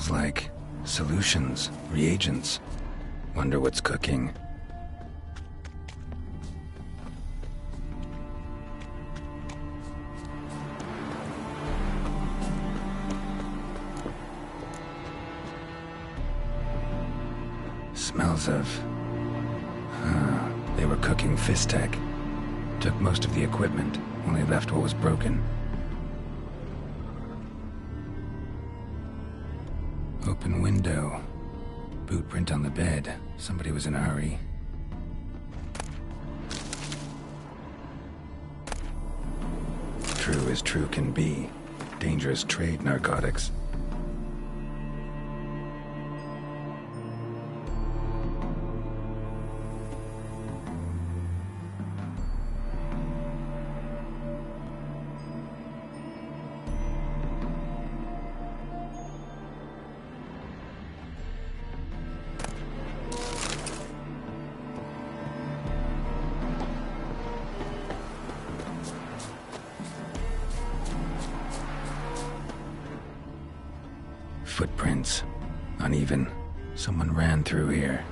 Smells like solutions, reagents. Wonder what's cooking. Smells of... they were cooking Fistech. Took most of the equipment, only left what was broken. Open window. Boot print on the bed. Somebody was in a hurry. True as true can be. Dangerous trade, narcotics. Footprints. Uneven. Someone ran through here.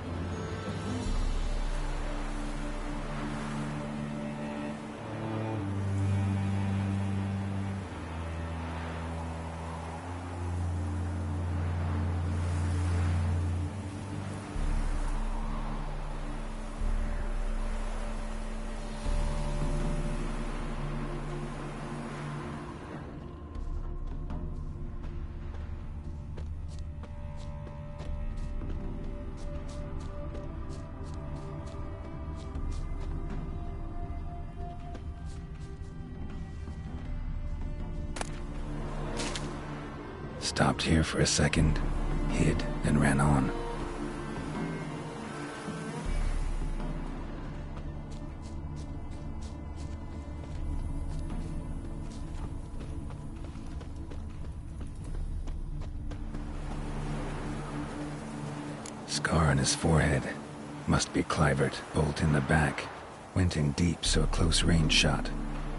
Stopped here for a second, hid, then ran on. Scar on his forehead. Must be Clivert, bolt in the back. Went in deep, so a close range shot.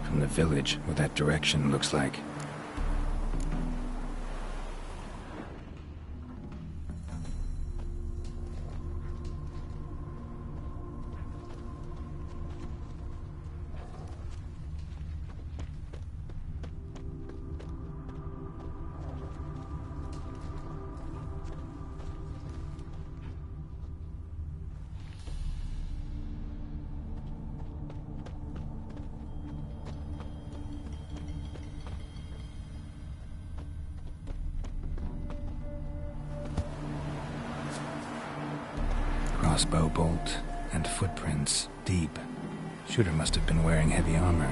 From the village, what that direction looks like. Crossbow bolt and footprints deep. Shooter must have been wearing heavy armor.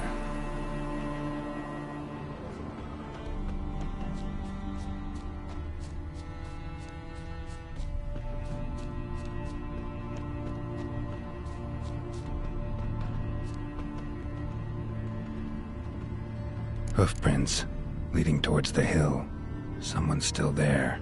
Hoofprints leading towards the hill. Someone's still there.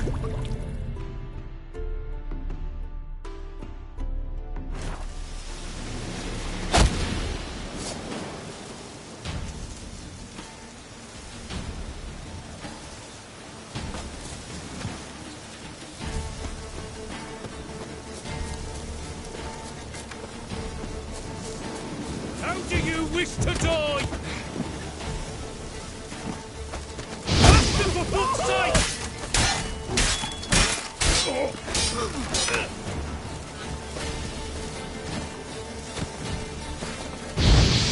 How do you wish to die? Faster, for fuck's sake!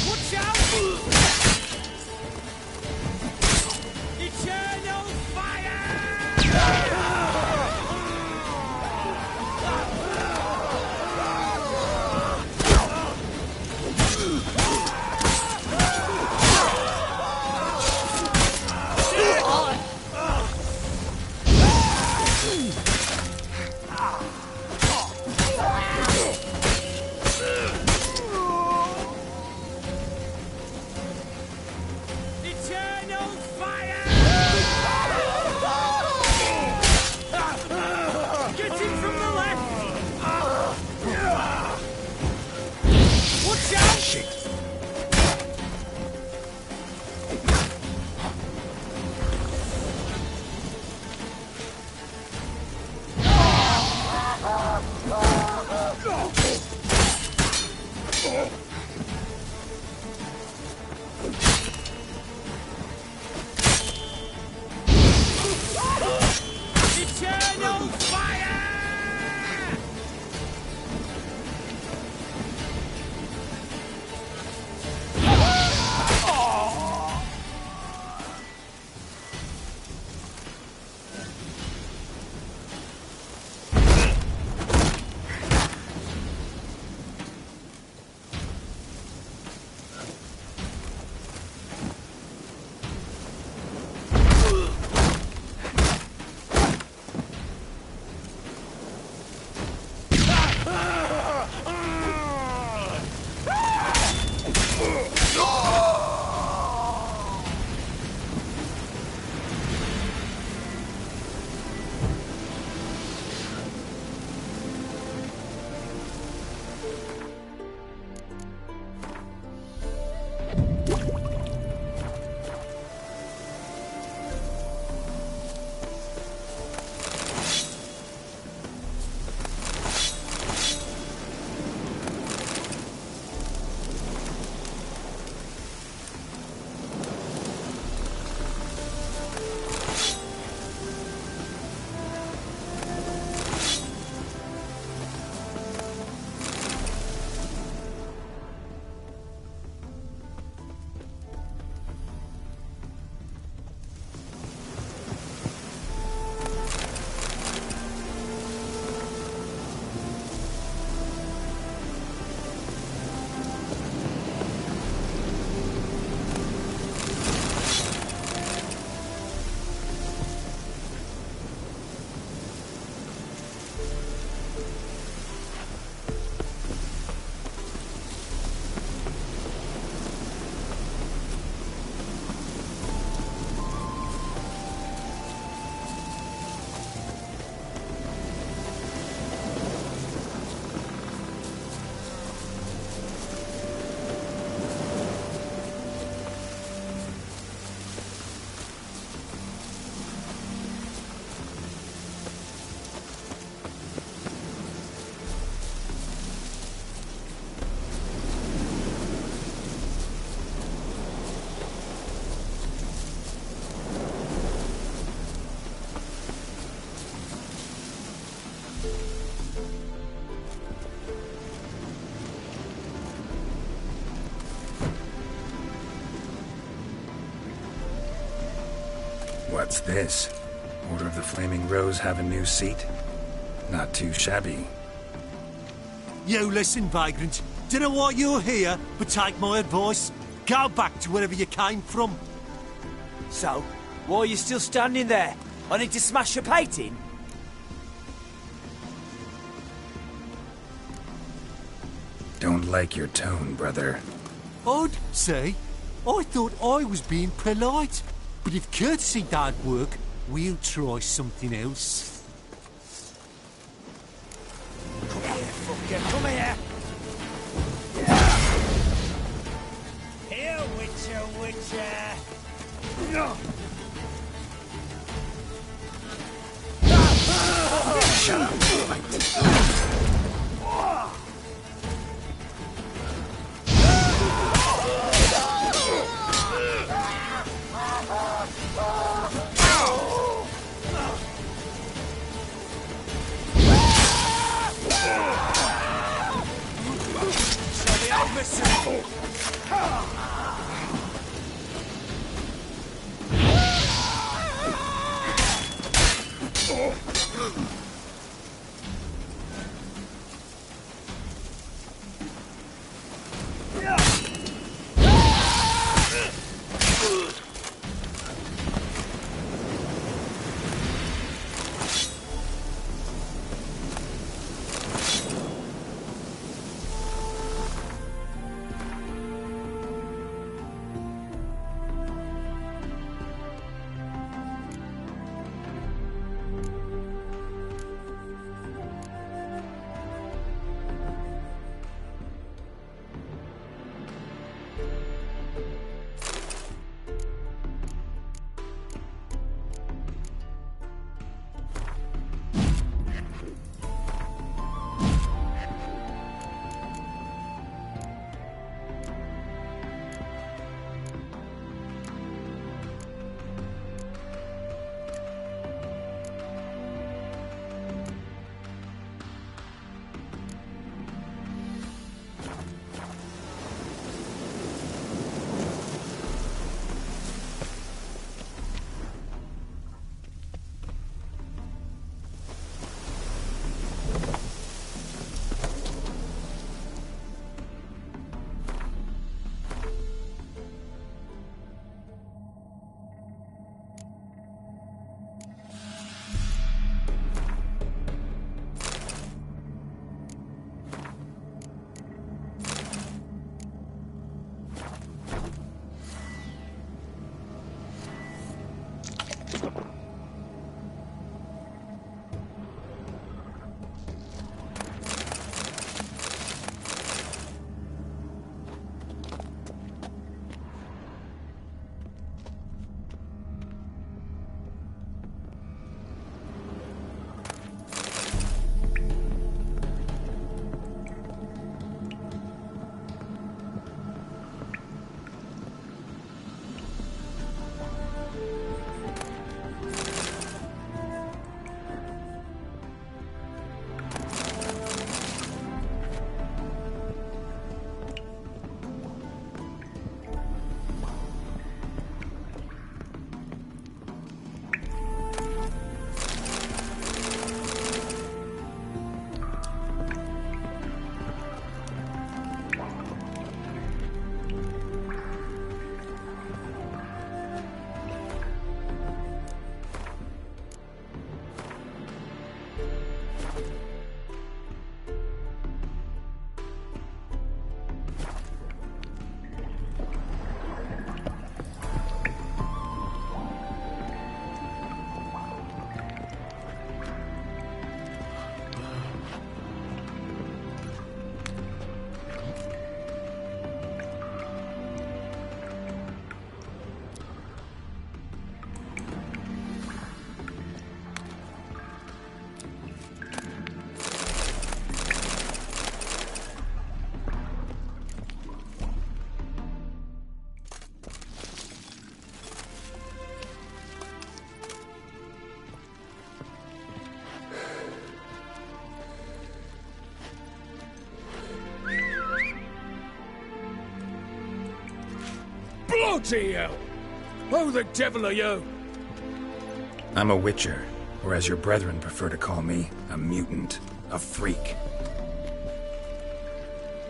Watch out! Eternal fire! Eternal fire! Get him from the left! Watch out! Shit. Eternal fire! What's this? Order of the Flaming Rose have a new seat? Not too shabby. You listen, vagrant. Dunno why you're here, but take my advice. Go back to wherever you came from. So, why are you still standing there? I need to smash your painting? Don't like your tone, brother. I'd say, I thought I was being polite. But if courtesy don't work, we'll try something else. Come here, fucker, come here! Here, Witcher, Witcher! Shut up. Bloody hell! Who the devil are you? I'm a Witcher, or as your brethren prefer to call me, a mutant, a freak.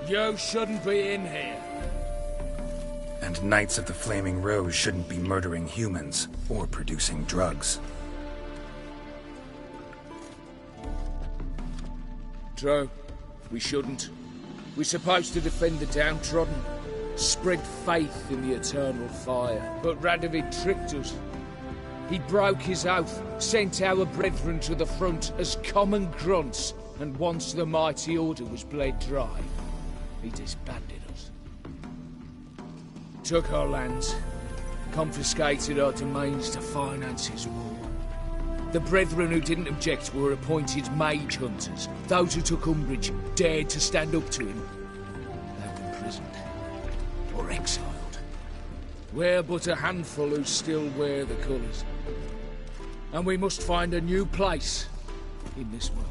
You shouldn't be in here. And Knights of the Flaming Rose shouldn't be murdering humans or producing drugs. True. We shouldn't. We're supposed to defend the downtrodden, spread faith in the eternal fire. But Radovid tricked us. He broke his oath, sent our brethren to the front as common grunts, and once the mighty order was bled dry, he disbanded us. Took our lands, confiscated our domains to finance his war. The brethren who didn't object were appointed mage hunters. Those who took umbrage dared to stand up to him. They were imprisoned or exiled. We're but a handful who still wear the colours. And we must find a new place in this world.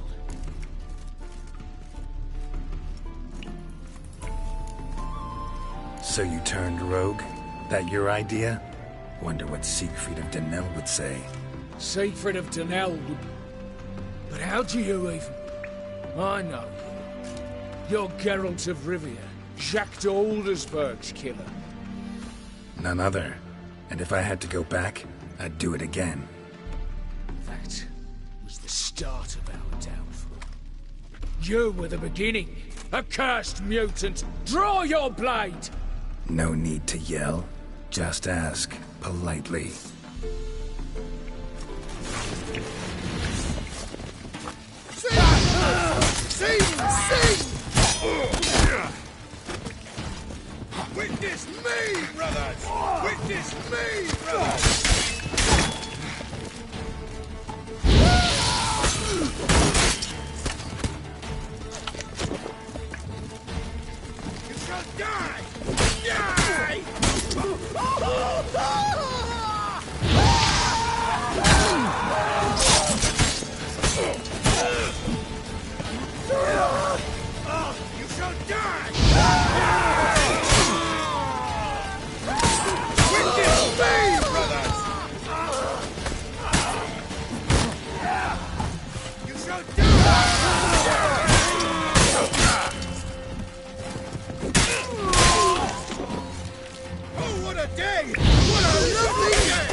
So you turned rogue? That your idea? Wonder what Siegfried of Denel would say. Siegfried of Denel would... But how do you even... I know you. You're Geralt of Rivia, Jacques de Aldersberg's killer. None other. And if I had to go back, I'd do it again. That was the start of our downfall. You were the beginning. Accursed mutant! Draw your blade! No need to yell. Just ask, politely. Witness me, brothers! Witness me, brothers! You shall die! Die! You shall die! Witness me, brothers! You shall die! Oh, what a day! What a lovely day!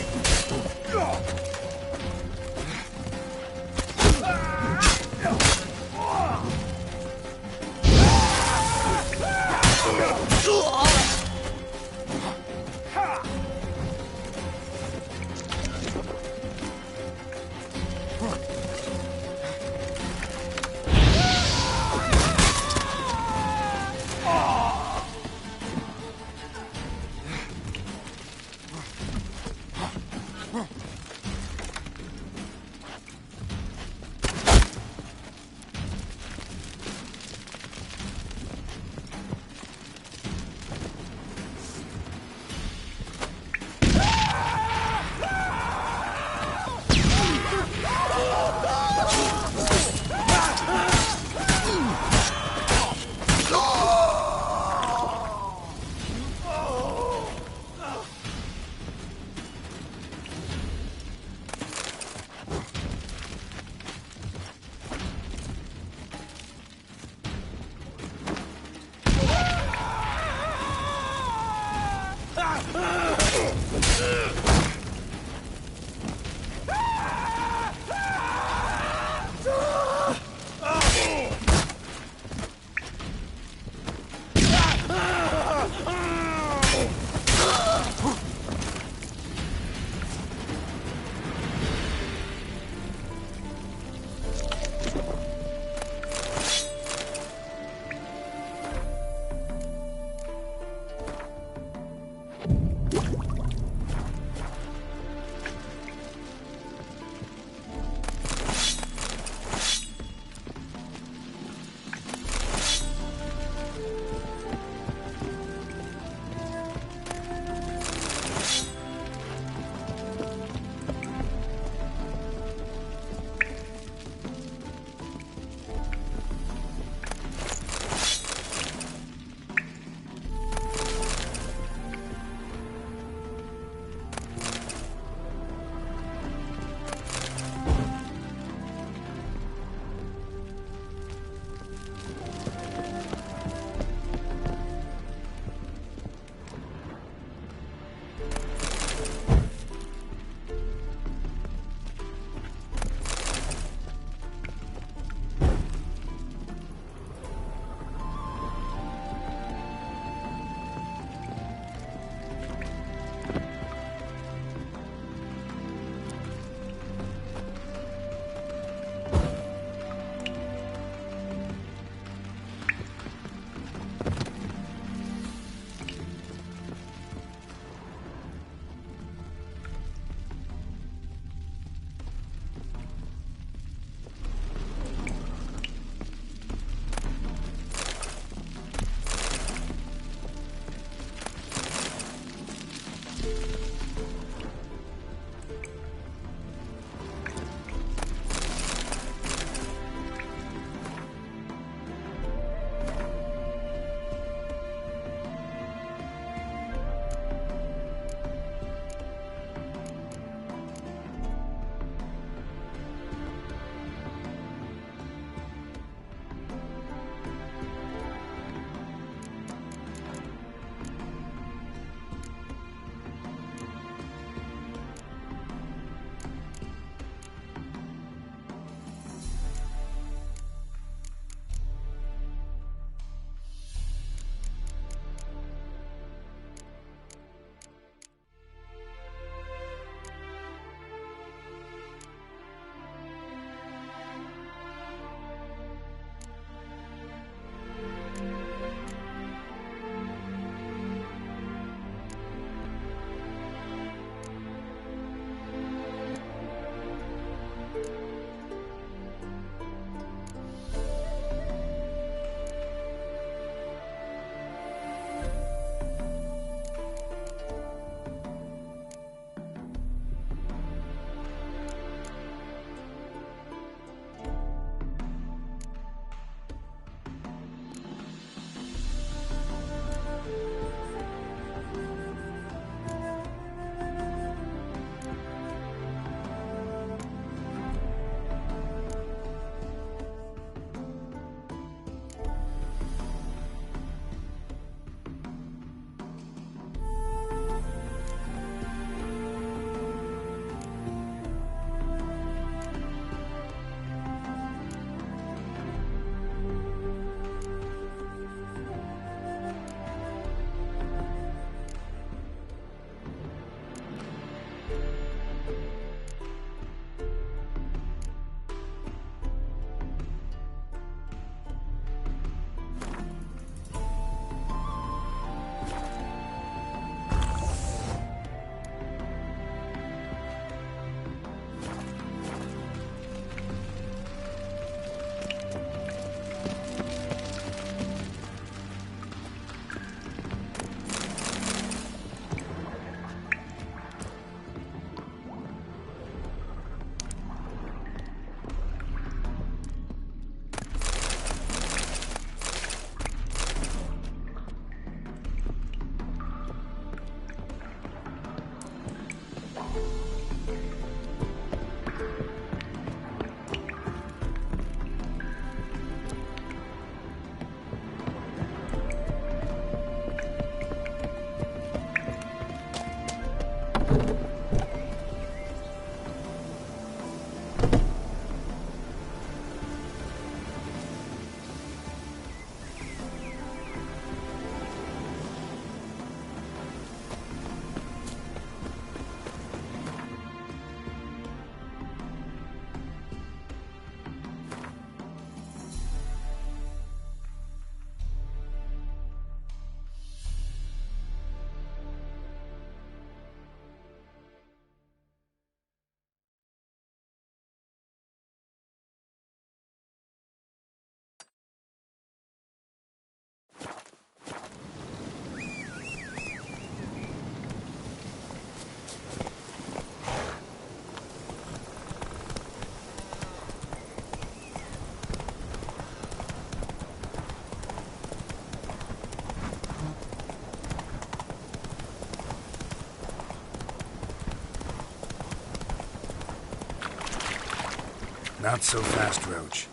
Not so fast, Roach.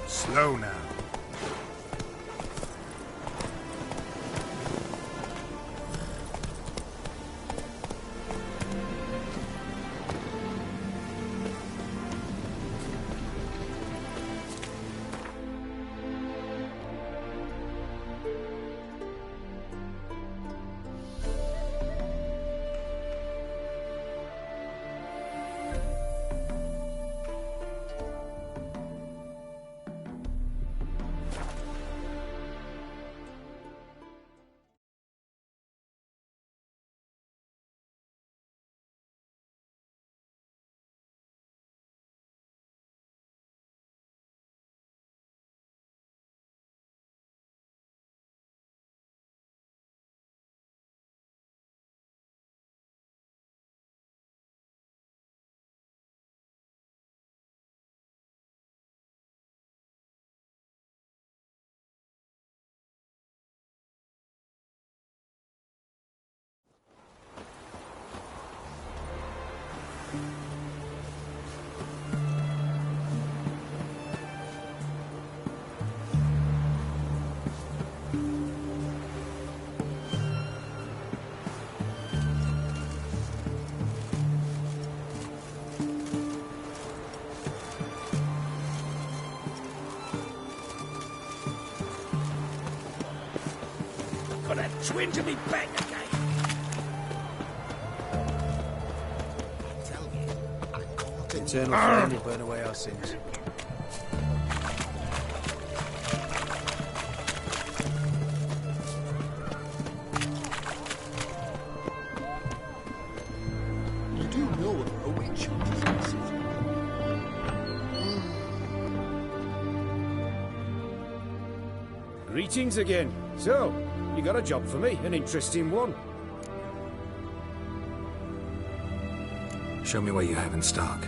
Slow now. Got that twinge of me back again. Tell me, I caught it. Eternal flame will burn away our sins. You do know a witch hunt, is it? Greetings again. So, you got a job for me, an interesting one. Show me what you have in stock.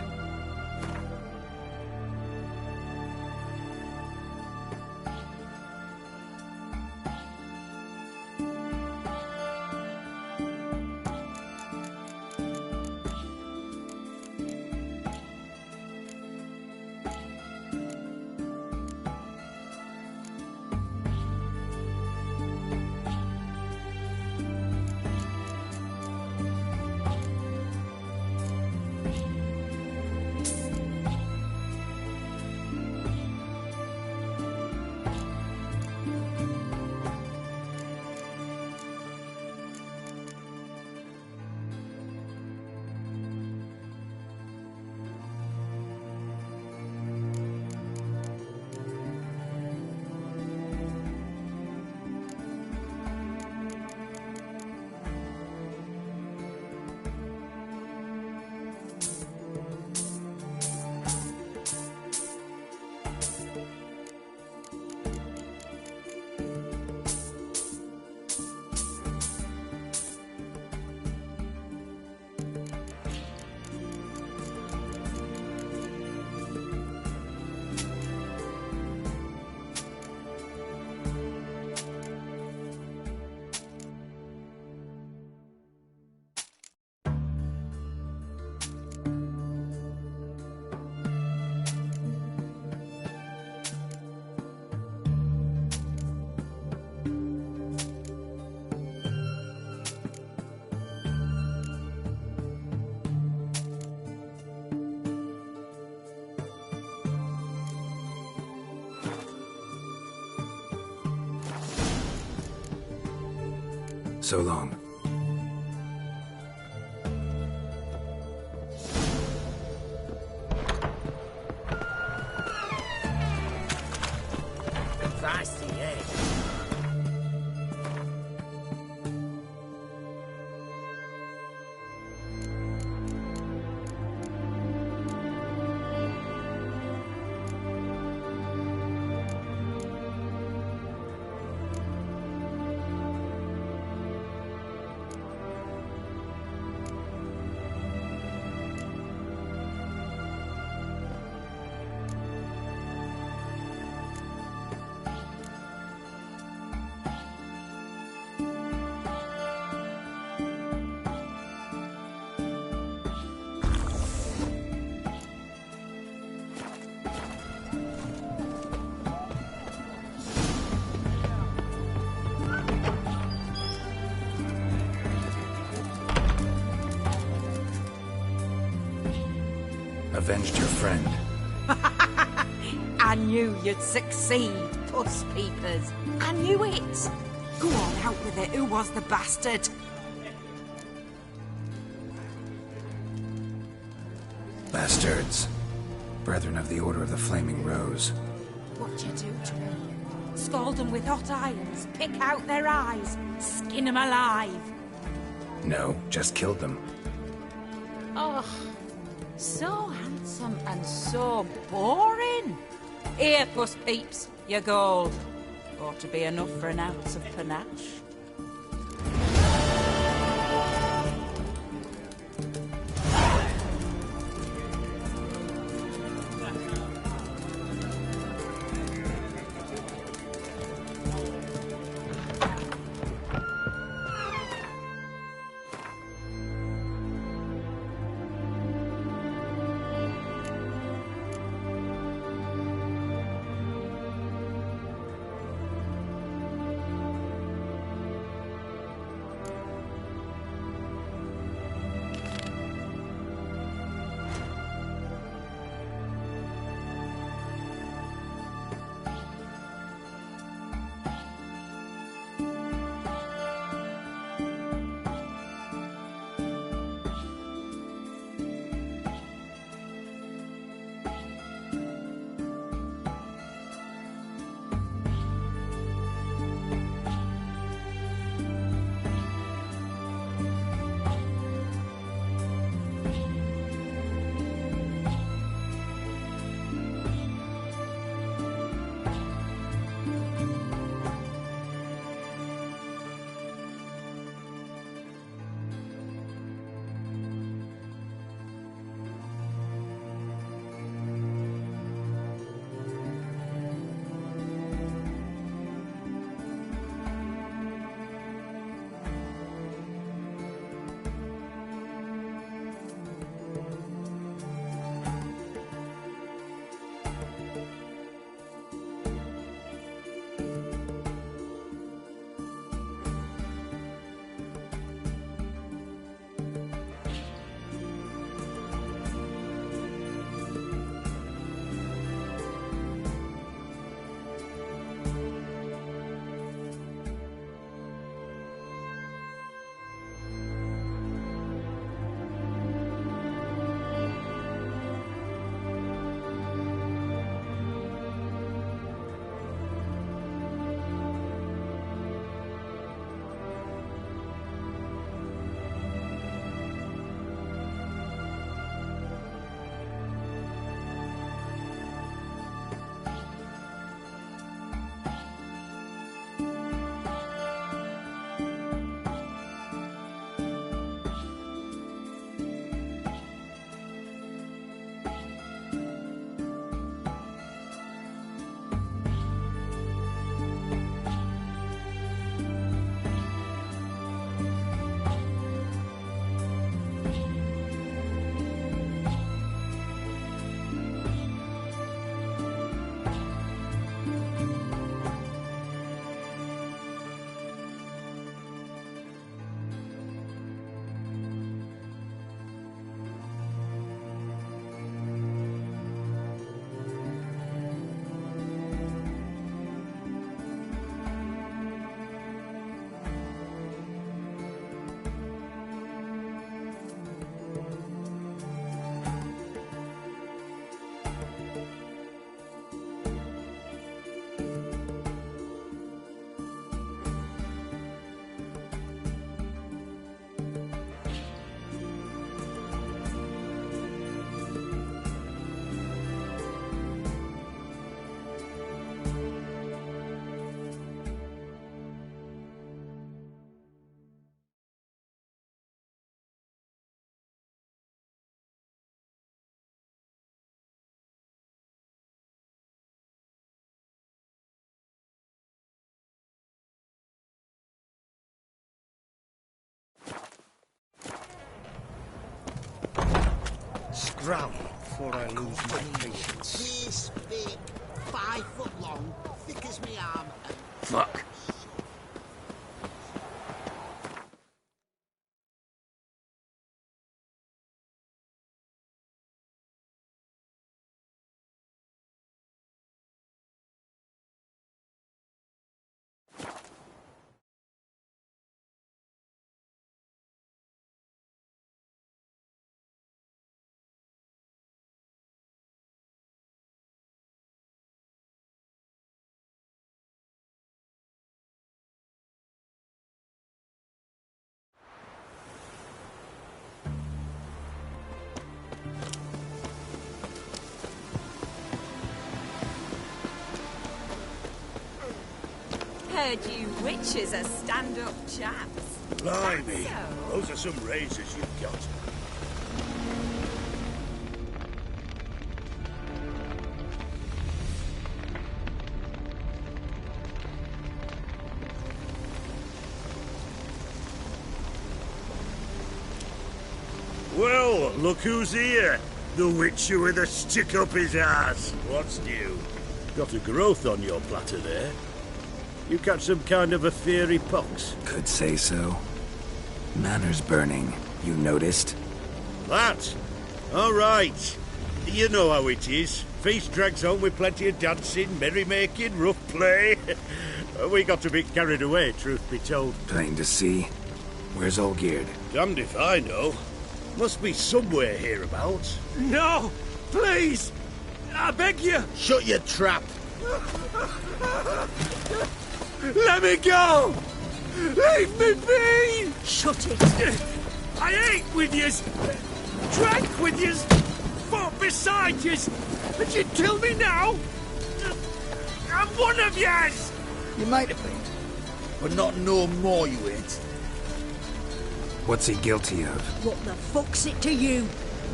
So long. Feisty, eh? avenged your friend. I knew you'd succeed, Puss Peepers. I knew it. Go on, out with it. Who was the bastard? Bastards. Brethren of the Order of the Flaming Rose. What'd you do to them? Scald them with hot irons, pick out their eyes, skin them alive. No, just killed them. Oh, so handsome and so boring. Here, Puss Peeps, your gold. Ought to be enough for an ounce of panache. Scram before I lose my patience. This big, 5 foot long, thick as me arm. Fuck. heard you witches are stand-up chaps. Blimey, So? those are some razors you've got. Well, look who's here. The witcher with a stick up his ass. What's new? Got a growth on your platter there. You catch some kind of a fiery pox? Could say so. Manor's burning. You noticed? That? All right. You know how it is. Feast drags on with plenty of dancing, merrymaking, rough play. We got a bit carried away, truth be told. Plain to see. Where's Olgierd? Damned if I know. Must be somewhere hereabouts. No! Please! I beg you! Shut your trap! Let me go! Leave me be! Shut it! I ate with yous! Drank with yous! Fought beside yous! But you'd kill me now? I'm one of yous! You might have been, but not no more you ain't. What's he guilty of? What the fuck's it to you?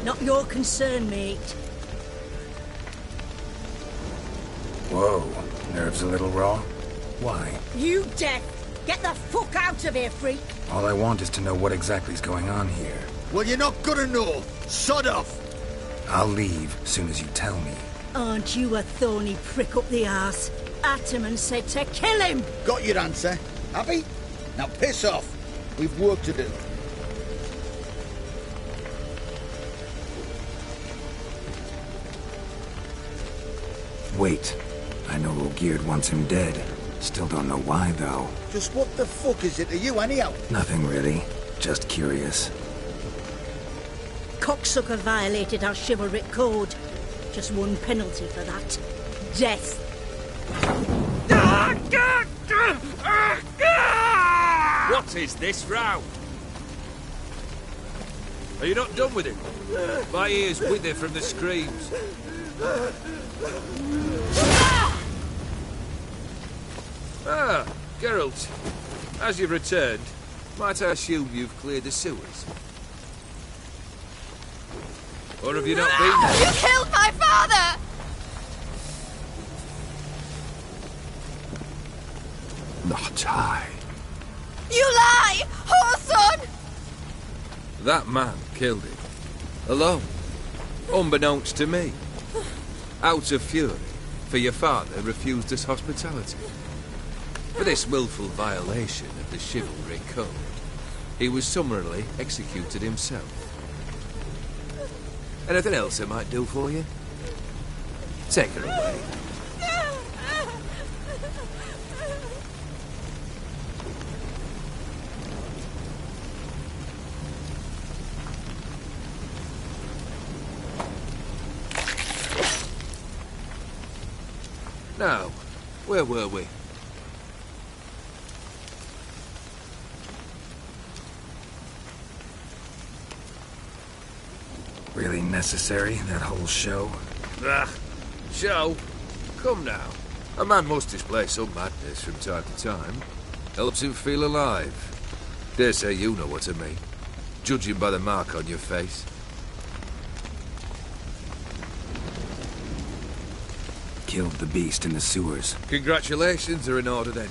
Not your concern, mate. Whoa. Nerves a little raw? Why? You deaf! Get the fuck out of here, freak! All I want is to know what exactly's going on here. Well, you're not gonna know. Sod off! I'll leave soon as you tell me. Aren't you a thorny prick up the arse? Ataman said to kill him! Got your answer. Happy? Now piss off. We've work to do. Wait. I know Olgierd wants him dead. Still don't know why, though. Just what the fuck is it to you, anyhow? Nothing really. Just curious. Cocksucker violated our chivalric code. Just one penalty for that. Death. What is this row? Are you not done with it? My ears wither from the screams. Ah, Geralt. As you've returned, might I assume you've cleared the sewers? Or have you not been there? You killed my father! Not high. You lie! Whoreson! That man killed him. Alone. Unbeknownst to me. Out of fury, for your father refused us hospitality. For this willful violation of the chivalry code, he was summarily executed himself. Anything else I might do for you? Take her away. Now, where were we? Really necessary, that whole show? Ah, show? Come now. A man must display some madness from time to time. Helps him feel alive. Dare say you know what I mean. Judging by the mark on your face. Killed the beast in the sewers. Congratulations are in order then.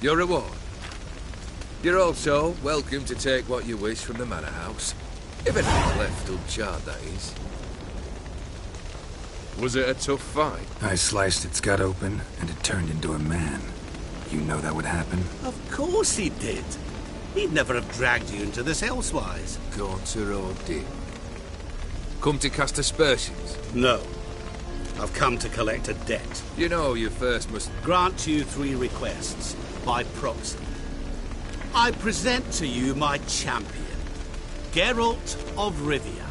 Your reward. You're also welcome to take what you wish from the manor house. If anything's left uncharred, that is. Was it a tough fight? I sliced its gut open, and it turned into a man. You know that would happen? Of course he did. He'd never have dragged you into this elsewise. Gaunter or did? Come to cast aspersions? No. I've come to collect a debt. You know you first must... Grant you 3 requests, by proxy. I present to you my champion, Geralt of Rivia.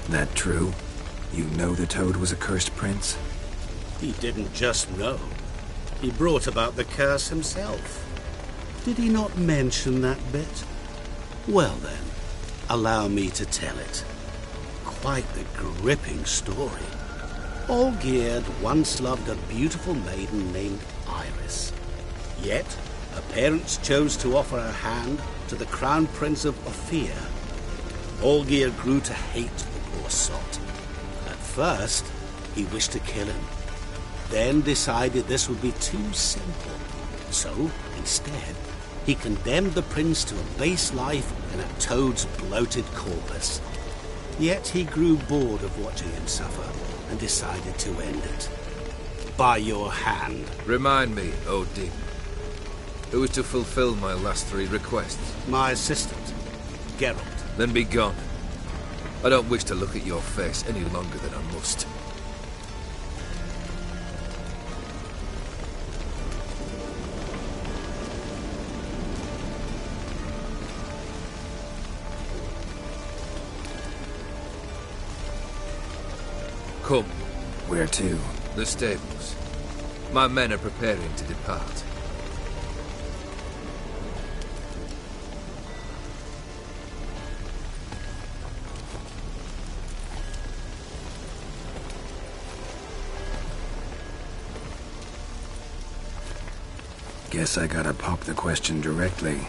That true? You know the Toad was a cursed prince? He didn't just know. He brought about the curse himself. Did he not mention that bit? Well then, allow me to tell it. Quite the gripping story. Olgierd once loved a beautiful maiden named Iris. Yet, her parents chose to offer her hand to the Crown Prince of Ophir. Olgierd grew to hate the poor sot. At first, he wished to kill him, then decided this would be too simple. So, instead, he condemned the prince to a base life in a toad's bloated corpus. Yet he grew bored of watching him suffer and decided to end it. By your hand. Remind me, Odin. Who is to fulfill my last 3 requests? My assistant, Geralt. Then be gone. I don't wish to look at your face any longer than I must. Come. Where to? The stables. My men are preparing to depart. Guess I gotta pop the question directly.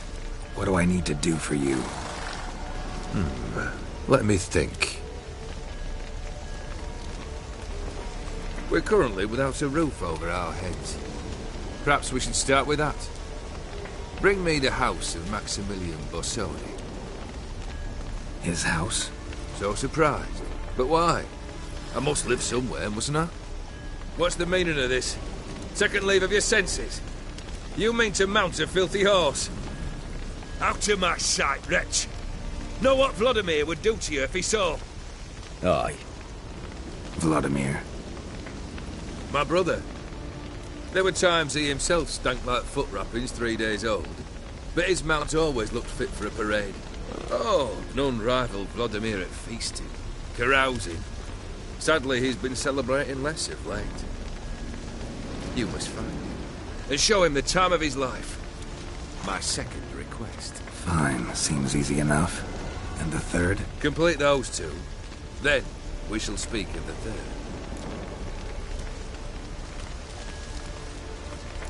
What do I need to do for you? Let me think. We're currently without a roof over our heads. Perhaps we should start with that. Bring me the house of Maximilian Borsodi. His house? So surprised. But why? I must live somewhere, mustn't I? What's the meaning of this? Second leave of your senses? You mean to mount a filthy horse? Out of my sight, wretch! Know what Vladimir would do to you if he saw? Aye. Vladimir. My brother. There were times he himself stank like foot wrappings 3 days old, but his mount always looked fit for a parade. Oh, none rivaled Vladimir at feasting, carousing. Sadly, he's been celebrating less of late. You must find him, and show him the time of his life. My second request. Fine, seems easy enough. And the third? Complete those 2. Then, we shall speak of the third.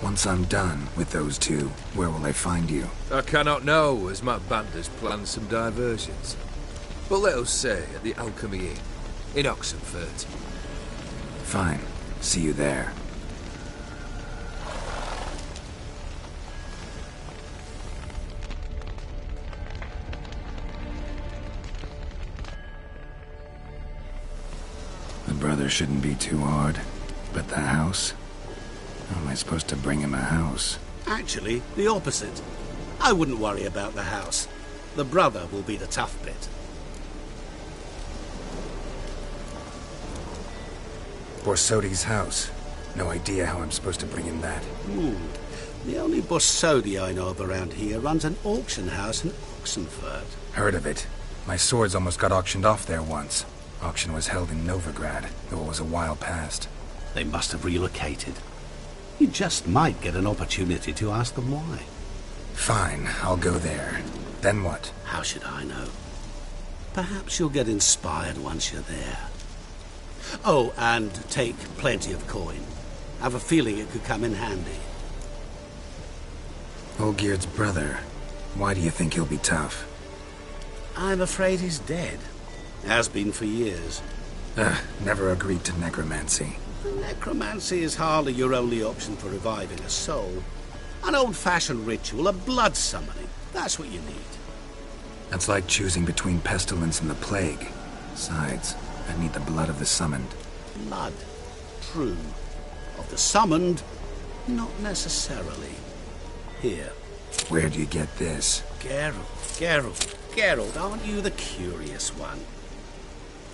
Once I'm done with those 2, where will I find you? I cannot know, as my band has planned some diversions. But let us say at the Alchemy Inn, in Oxenfurt. Fine. See you there. The brother shouldn't be too hard. But the house? How am I supposed to bring him a house? Actually, the opposite. I wouldn't worry about the house. The brother will be the tough bit. Borsodi's house. No idea how I'm supposed to bring him that. The only Borsodi I know of around here runs an auction house in Oxenfurt. Heard of it. My swords almost got auctioned off there once. Auction was held in Novigrad, though it was a while past. They must have relocated. You just might get an opportunity to ask them why. Fine, I'll go there. Then what? How should I know? Perhaps you'll get inspired once you're there. Oh, and take plenty of coin. I have a feeling it could come in handy. Olgierd's brother. Why do you think he'll be tough? I'm afraid he's dead. Has been for years. Never agreed to necromancy. Necromancy is hardly your only option for reviving a soul. An old-fashioned ritual, a blood summoning. That's what you need. That's like choosing between pestilence and the plague. Besides, I need the blood of the summoned. Blood. True. Of the summoned, not necessarily. Here. Where do you get this? Geralt, aren't you the curious one?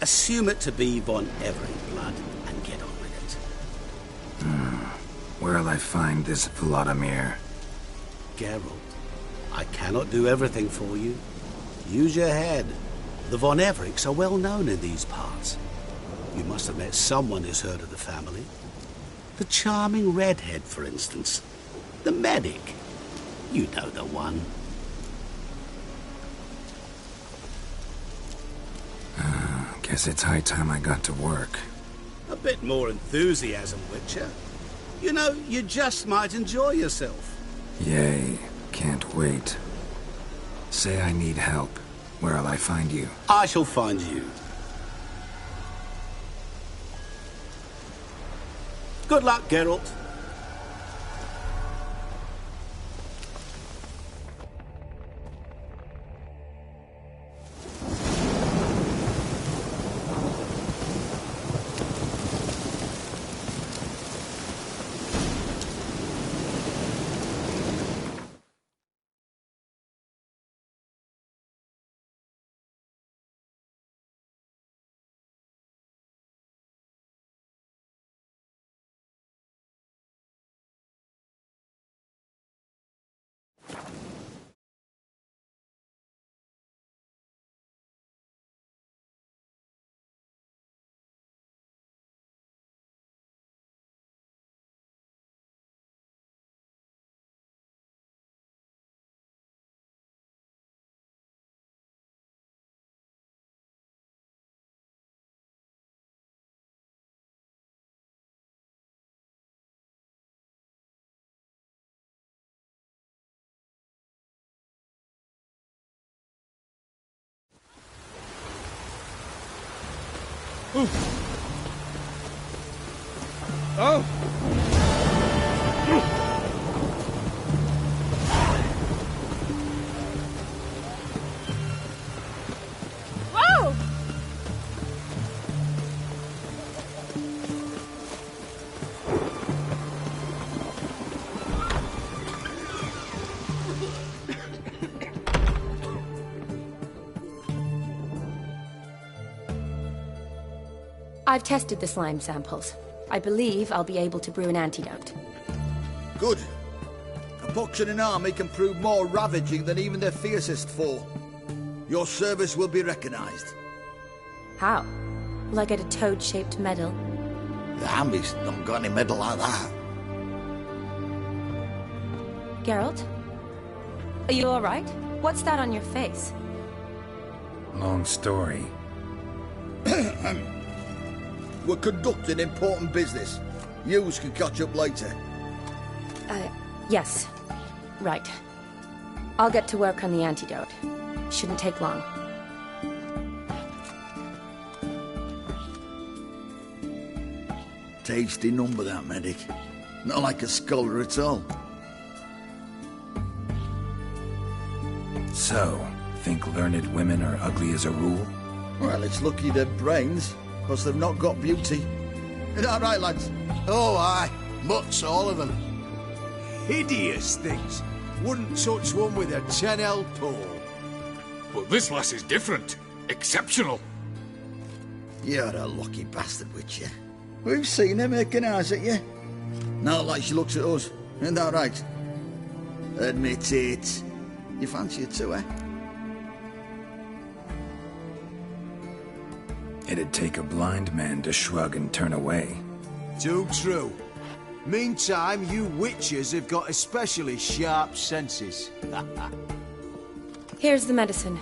Assume it to be von Everett blood and get on with it. Where'll I find this Vladimir? Geralt, I cannot do everything for you. Use your head. The von Evericks are well known in these parts. You must have met someone who's heard of the family. The charming redhead, for instance. The medic. You know the one. Guess it's high time I got to work. A bit more enthusiasm, Witcher. You know, you just might enjoy yourself. Yay. Can't wait. Say I need help. Where'll I find you? I shall find you. Good luck, Geralt. Oh! Whoa! I've tested the slime samples. I believe I'll be able to brew an antidote. Good. A pox in an army can prove more ravaging than even their fiercest foe. Your service will be recognized. How? Will I get a toad-shaped medal? The army's not got any medal like that. Geralt? Are you alright? What's that on your face? Long story. We're conducting important business. Yous can catch up later. Yes. Right. I'll get to work on the antidote. Shouldn't take long. Tasty number, that medic. Not like a scholar at all. So, think learned women are ugly as a rule? Well, it's lucky they're brains, because they've not got beauty. Is that right, lads? Oh, aye. Mutts, all of them. Hideous things. Wouldn't touch one with a 10L pole. But this lass is different. Exceptional. You're a lucky bastard, Witcher. We've seen her making eyes at you. Not like she looks at us. Isn't that right? Admit it. You fancy her too, eh? It'd take a blind man to shrug and turn away. Too true. Meantime, you witches have got especially sharp senses. Here's the medicine.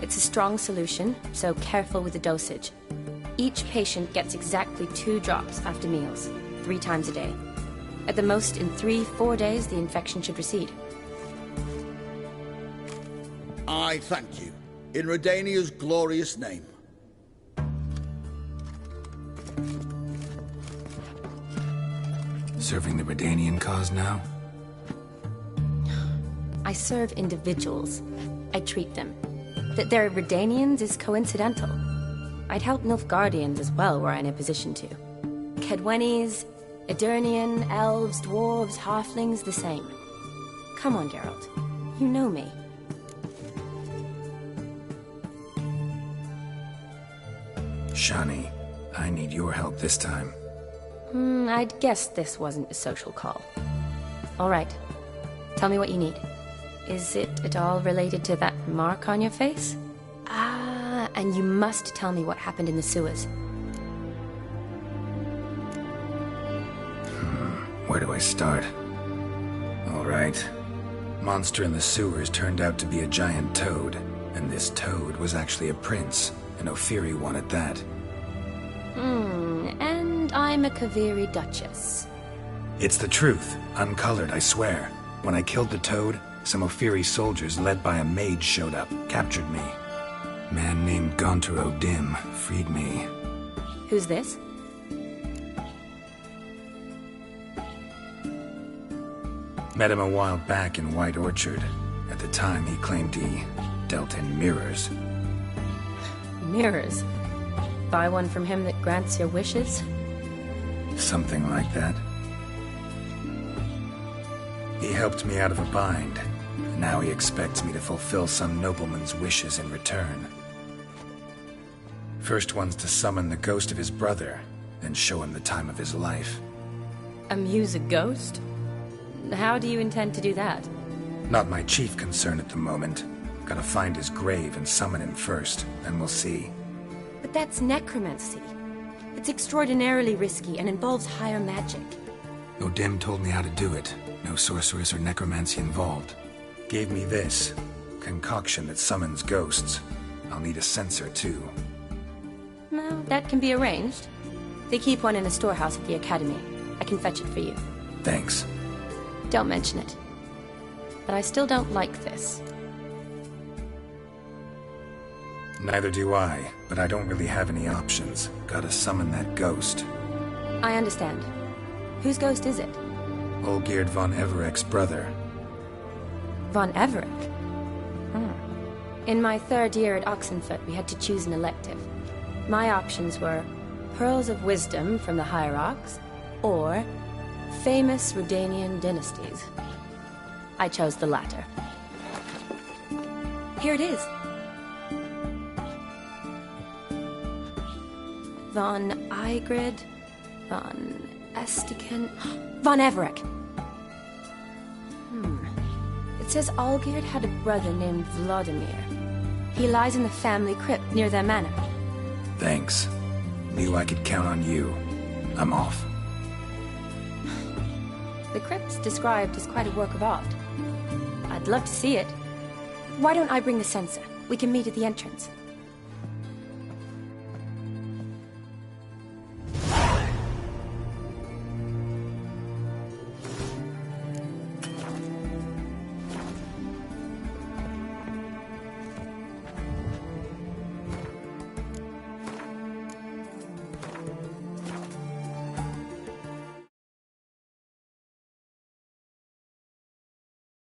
It's a strong solution, so careful with the dosage. Each patient gets exactly 2 drops after meals, 3 times a day. At the most, in 3-4 days, the infection should recede. I thank you. In Redania's glorious name. Serving the Redanian cause now? I serve individuals. I treat them. That they're Redanians is coincidental. I'd help Nilfgaardians as well were I in a position to. Kedwenis, Edirnian, elves, dwarves, halflings, the same. Come on, Geralt. You know me. Shani, I need your help this time. I'd guessed this wasn't a social call. All right. Tell me what you need. Is it at all related to that mark on your face? Ah, and you must tell me what happened in the sewers. Where do I start? All right. Monster in the sewers turned out to be a giant toad, and this toad was actually a prince, and Ophiri wanted that. And I'm a Kaviri Duchess. It's the truth, uncolored, I swear. When I killed the Toad, some Ophiri soldiers led by a mage showed up, captured me. A man named Gontaro Dim freed me. Who's this? Met him a while back in White Orchard. At the time, he claimed he dealt in mirrors. Mirrors? Buy one from him that grants your wishes? Something like that. He helped me out of a bind. Now he expects me to fulfill some nobleman's wishes in return. First one's to summon the ghost of his brother, then show him the time of his life. Amuse a ghost? How do you intend to do that? Not my chief concern at the moment. Gotta find his grave and summon him first, then we'll see. But that's necromancy. It's extraordinarily risky and involves higher magic. O'Dim told me how to do it. No sorceress or necromancy involved. Gave me this concoction that summons ghosts. I'll need a censer too. Well, that can be arranged. They keep one in a storehouse at the academy. I can fetch it for you. Thanks. Don't mention it. But I still don't like this. Neither do I, but I don't really have any options. Gotta summon that ghost. I understand. Whose ghost is it? Olgierd von Everek's brother. Von Everek? In my third year at Oxenfoot, we had to choose an elective. My options were Pearls of Wisdom from the Hierarchs, or famous Redanian dynasties. I chose the latter. Here it is. Von Igrid, Von Estiken, Von Everek. It says Olgierd had a brother named Vladimir. He lies in the family crypt near their manor. Thanks. Knew I could count on you. I'm off. The crypt's described as quite a work of art. I'd love to see it. Why don't I bring the censer? We can meet at the entrance.